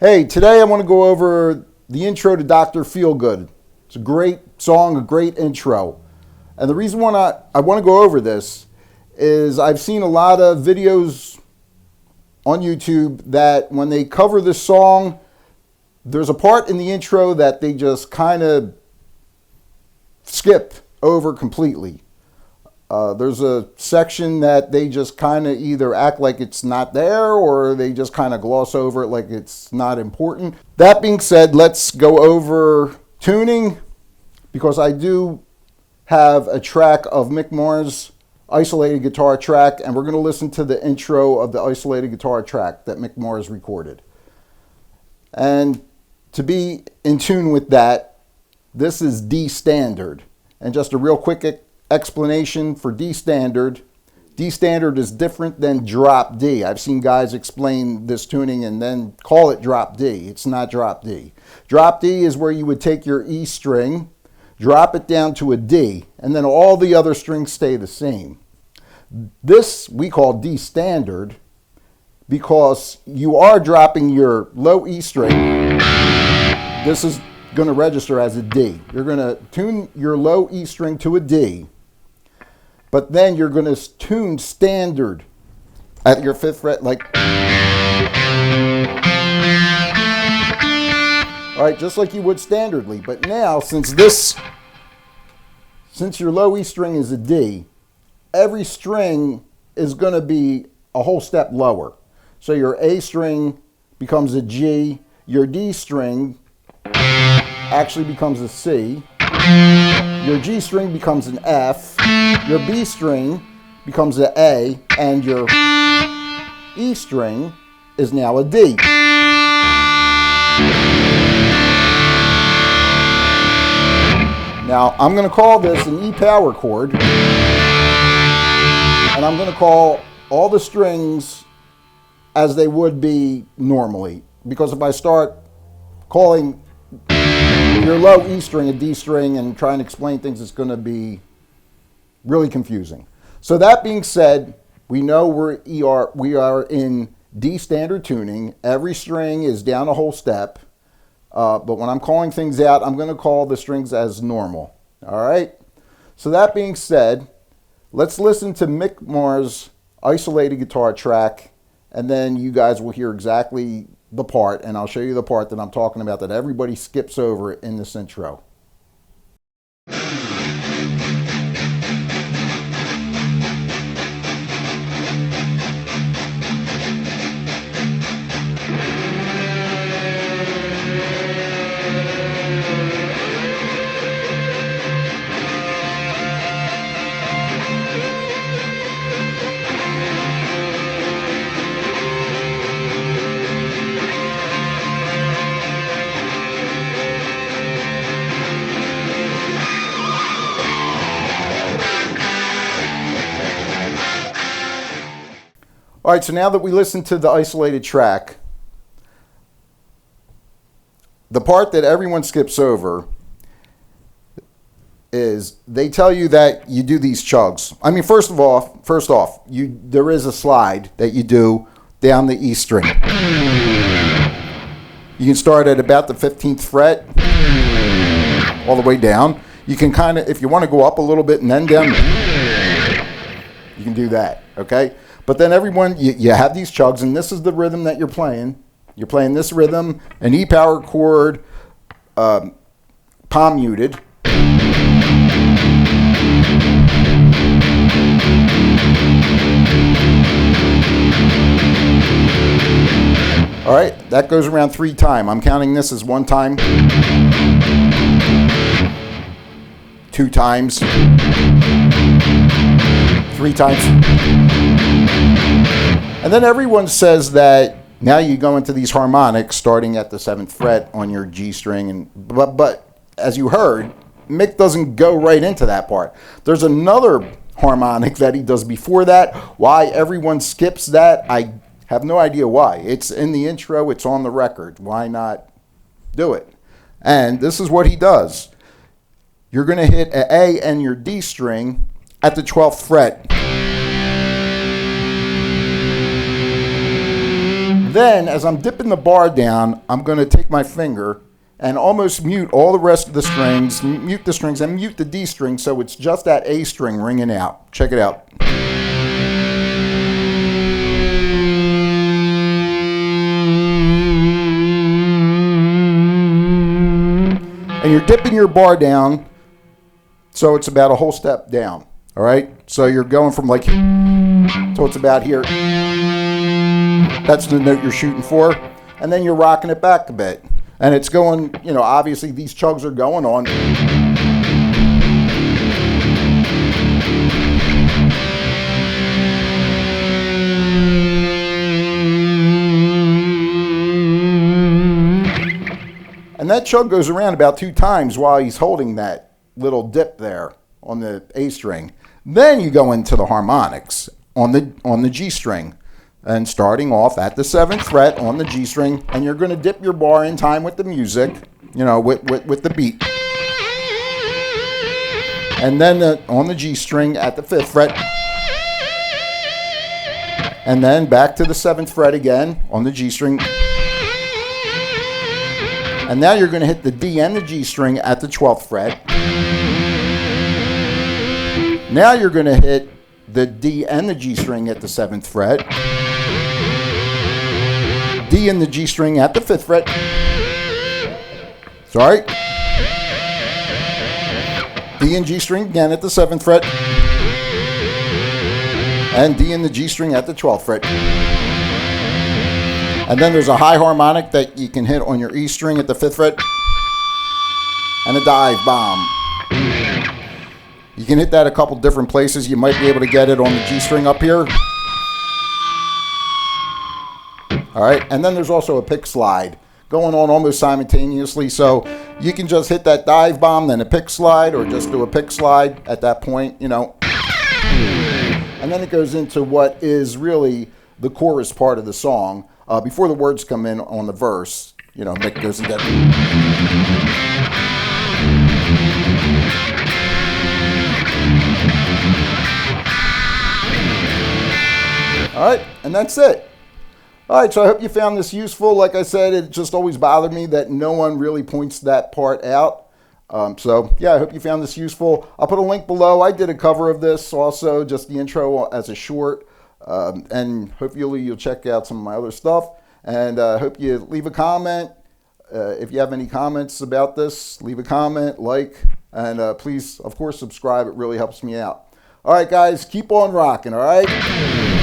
Hey, today I want to go over the intro to Dr. Feelgood. It's a great song, a great intro. And the reason why I want to go over this is I've seen a lot of videos on YouTube that when they cover this song, there's a part in the intro that they just kind of skip over completely. There's a section that they just kind of either act like it's not there or they just kind of gloss over it like it's not important. That being said, let's go over tuning, because I do have a track of Mick Mars' isolated guitar track, and we're going to listen to the intro of the isolated guitar track that Mick Mars recorded. And to be in tune with that, this is D standard. And just a real quick explanation for D standard. D standard is different than drop D. I've seen guys explain this tuning and then call it drop D. It's not drop D. Drop D is where you would take your E string, drop it down to a D, and then all the other strings stay the same. This we call D standard because you are dropping your low E string. This is going to register as a D. You're going to tune your low E string to a D, but then you're going to tune standard at your 5th fret, like, all right, just like you would standardly. But now, since your low E string is a D, every string is going to be a whole step lower. So your A string becomes a G, your D string actually becomes a C, your G string becomes an F, your B string becomes an A, and your E string is now a D. Now I'm going to call this an E power chord, and I'm going to call all the strings as they would be normally, because if I start calling your low E string a D string and trying to explain things, it's going to be really confusing. So that being said, we know we are in D standard tuning. Every string is down a whole step, but when I'm calling things out, I'm going to call the strings as normal. All right? So that being said, let's listen to Mick Mars' isolated guitar track, and then you guys will hear exactly the part, and I'll show you the part that I'm talking about that everybody skips over in this intro. All right, so now that we listened to the isolated track, the part that everyone skips over is they tell you that you do these chugs. I mean, first off, there is a slide that you do down the E string. You can start at about the 15th fret all the way down. You can kind of, if you want to go up a little bit and then down, you can do that, okay? But then everyone, you have these chugs, and this is the rhythm that you're playing. You're playing this rhythm, an E power chord, palm muted. All right, that goes around 3 times. I'm counting this as 1 time, 2 times, 3 times. And then everyone says that now you go into these harmonics starting at the 7th fret on your G string, but as you heard, Mick doesn't go right into that part. There's another harmonic that he does before that. Why everyone skips that, I have no idea why. It's in the intro, it's on the record. Why not do it? And this is what he does. You're going to hit an A and your D string at the 12th fret. Then, as I'm dipping the bar down, I'm going to take my finger and almost mute all the rest of the strings, mute the strings, and mute the D string so it's just that A string ringing out. Check it out. And you're dipping your bar down so it's about a whole step down. All right? So you're going from like, so it's about here. That's the note you're shooting for. And then you're rocking it back a bit. And it's going, you know, obviously these chugs are going on. And that chug goes around about 2 times while he's holding that little dip there on the A string. Then you go into the harmonics on the G string. And starting off at the 7th fret on the G string, and you're going to dip your bar in time with the music, you know, with the beat. And then on the G string at the 5th fret, and then back to the 7th fret again on the G string. And now you're going to hit the D and the G string at the 12th fret. Now you're going to hit the D and the G string at the 7th fret. D and the G string at the 5th fret. Sorry. D and G string again at the 7th fret. And D and the G string at the 12th fret. And then there's a high harmonic that you can hit on your E string at the 5th fret. And a dive bomb. You can hit that a couple different places. You might be able to get it on the G string up here. All right, and then there's also a pick slide going on almost simultaneously. So you can just hit that dive bomb, then a pick slide, or just do a pick slide at that point, you know. And then it goes into what is really the chorus part of the song. Before the words come in on the verse, you know, Mick goes into that. All right, and that's it. All right, so I hope you found this useful. Like I said, it just always bothered me that no one really points that part out. So, yeah, I hope you found this useful. I'll put a link below. I did a cover of this also, just the intro as a short. And hopefully you'll check out some of my other stuff. And I hope you leave a comment. If you have any comments about this, leave a comment, like, and please, of course, subscribe. It really helps me out. All right, guys, keep on rocking, all right?